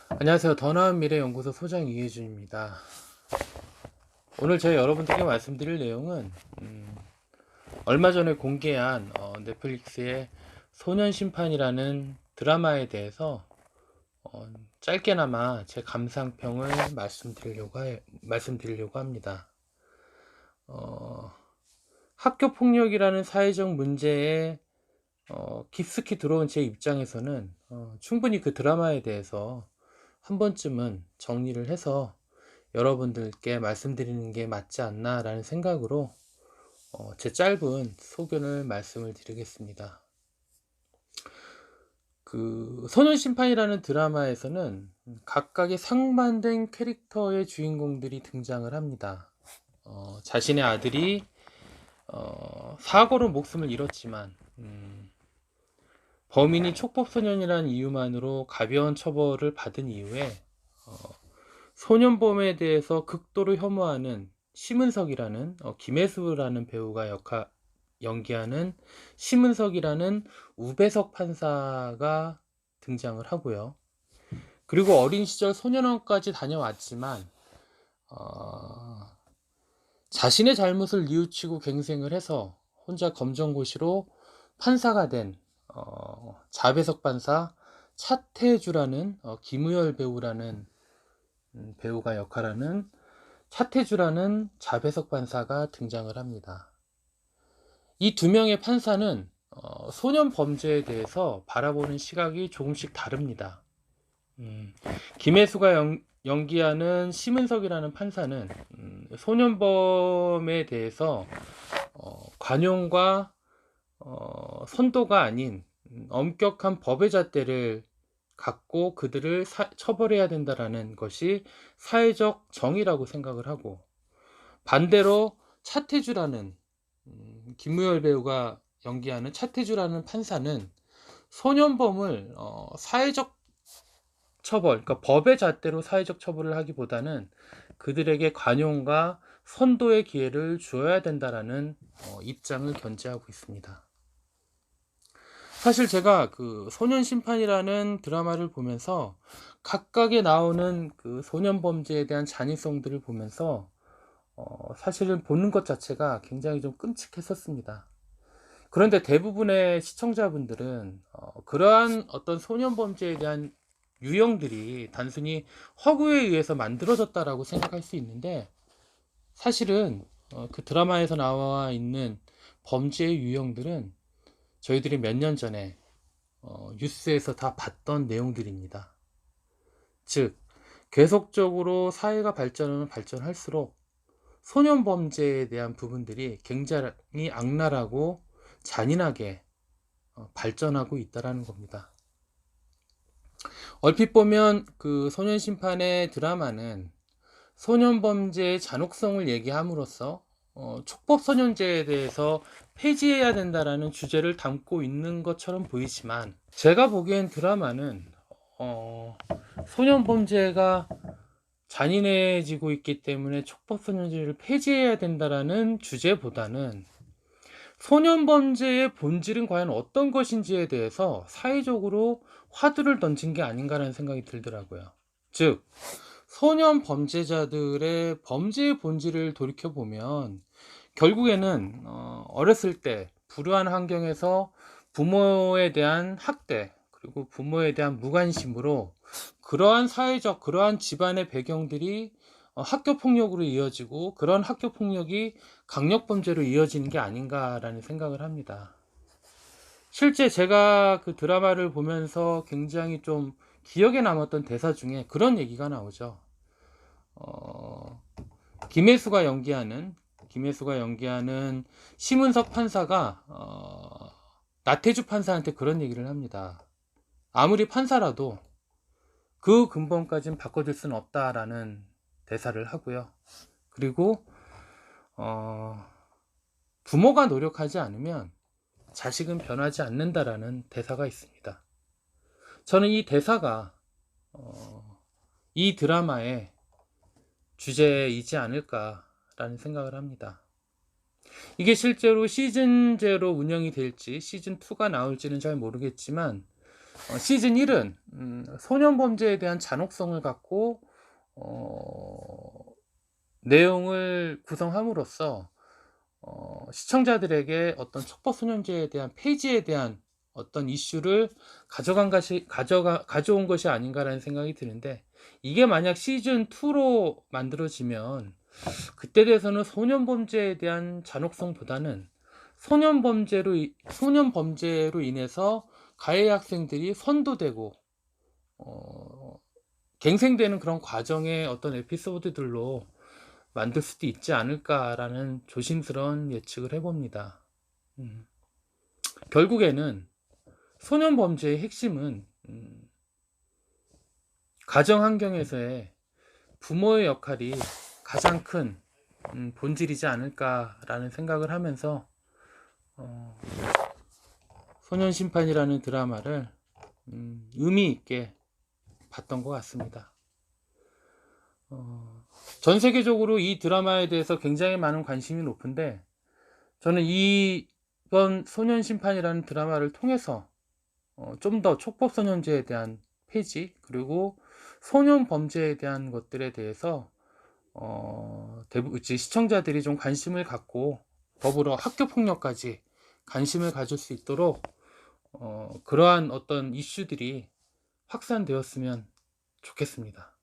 안녕하세요. 더 나은 미래 연구소 소장 이혜준입니다. 오늘 제가 여러분들께 말씀드릴 내용은 얼마 전에 공개한 넷플릭스의 소년 심판이라는 드라마에 대해서 짧게나마 제 감상평을 말씀드리려고 합니다. 학교 폭력이라는 사회적 문제에 깊숙이 들어온 제 입장에서는 충분히 그 드라마에 대해서 한 번쯤은 정리를 해서 여러분들께 말씀드리는 게 맞지 않나라는 생각으로 제 짧은 소견을 말씀을 드리겠습니다. 그 소년심판이라는 드라마에서는 각각의 상반된 캐릭터의 주인공들이 등장을 합니다. 자신의 아들이 사고로 목숨을 잃었지만 범인이 촉법소년이라는 이유만으로 가벼운 처벌을 받은 이후에 소년범에 대해서 극도로 혐오하는 심은석이라는 김혜수라는 배우가 연기하는 심은석이라는 우배석 판사가 등장을 하고요. 그리고 어린 시절 소년원까지 다녀왔지만 자신의 잘못을 뉘우치고 갱생을 해서 혼자 검정고시로 판사가 된 자배석 판사 차태주라는 김우열 배우라는 배우가 역할하는 차태주라는 자배석 판사가 등장을 합니다. 이 두 명의 판사는 소년 범죄에 대해서 바라보는 시각이 조금씩 다릅니다. 김혜수가 연기하는 심은석이라는 판사는 소년범에 대해서 관용과 선도가 아닌 엄격한 법의 잣대를 갖고 그들을 처벌해야 된다라는 것이 사회적 정의라고 생각을 하고, 반대로 차태주라는 김무열 배우가 연기하는 차태주라는 판사는 소년범을 사회적 처벌, 그러니까 법의 잣대로 사회적 처벌을 하기보다는 그들에게 관용과 선도의 기회를 주어야 된다라는 입장을 견지하고 있습니다. 사실 제가 그 소년 심판이라는 드라마를 보면서 각각에 나오는 그 소년 범죄에 대한 잔인성들을 보면서 사실은 보는 것 자체가 굉장히 좀 끔찍했었습니다. 그런데 대부분의 시청자분들은 그러한 어떤 소년 범죄에 대한 유형들이 단순히 허구에 의해서 만들어졌다라고 생각할 수 있는데, 사실은 그 드라마에서 나와 있는 범죄의 유형들은 저희들이 몇 년 전에 뉴스에서 다 봤던 내용들입니다. 즉, 계속적으로 사회가 발전할수록 소년 범죄에 대한 부분들이 굉장히 악랄하고 잔인하게 발전하고 있다라는 겁니다. 얼핏 보면 그 소년 심판의 드라마는 소년 범죄의 잔혹성을 얘기함으로써 촉법 소년제에 대해서 폐지해야 된다라는 주제를 담고 있는 것처럼 보이지만, 제가 보기엔 드라마는 소년 범죄가 잔인해지고 있기 때문에 촉법 소년제를 폐지해야 된다라는 주제보다는 소년 범죄의 본질은 과연 어떤 것인지에 대해서 사회적으로 화두를 던진 게 아닌가라는 생각이 들더라고요. 즉, 소년 범죄자들의 범죄의 본질을 돌이켜보면 결국에는 어렸을 때 불우한 환경에서 부모에 대한 학대, 그리고 부모에 대한 무관심으로 그러한 집안의 배경들이 학교 폭력으로 이어지고, 그런 학교 폭력이 강력 범죄로 이어지는 게 아닌가라는 생각을 합니다. 실제 제가 그 드라마를 보면서 굉장히 좀 기억에 남았던 대사 중에 그런 얘기가 나오죠. 어, 김혜수가 연기하는 심은석 판사가 나태주 판사한테 그런 얘기를 합니다. 아무리 판사라도 그 근본까지는 바꿔줄 수는 없다라는 대사를 하고요. 그리고 부모가 노력하지 않으면 자식은 변하지 않는다라는 대사가 있습니다. 저는 이 대사가 이 드라마의 주제이지 않을까라는 생각을 합니다. 이게 실제로 시즌제로 운영이 될지 시즌2가 나올지는 잘 모르겠지만, 시즌 1은 소년 범죄에 대한 잔혹성을 갖고 어 내용을 구성함으로써 시청자들에게 어떤 촉법소년제에 대한 폐지에 대한 어떤 이슈를 가져온 것이 아닌가라는 생각이 드는데, 이게 만약 시즌 2로 만들어지면 그때 돼서는 소년 범죄에 대한 잔혹성보다는 소년 범죄로 인해서 가해 학생들이 선도되고 갱생되는 그런 과정의 어떤 에피소드들로 만들 수도 있지 않을까라는 조심스러운 예측을 해봅니다. 결국에는 소년 범죄의 핵심은 가정 환경에서의 부모의 역할이 가장 큰 본질이지 않을까라는 생각을 하면서 소년심판이라는 드라마를 의미 있게 봤던 것 같습니다. 전 세계적으로 이 드라마에 대해서 굉장히 많은 관심이 높은데, 저는 이번 소년심판이라는 드라마를 통해서 좀 더 촉법소년제에 대한 폐지, 그리고 소년 범죄에 대한 것들에 대해서 대부분 시청자들이 좀 관심을 갖고, 더불어 학교폭력까지 관심을 가질 수 있도록 그러한 어떤 이슈들이 확산되었으면 좋겠습니다.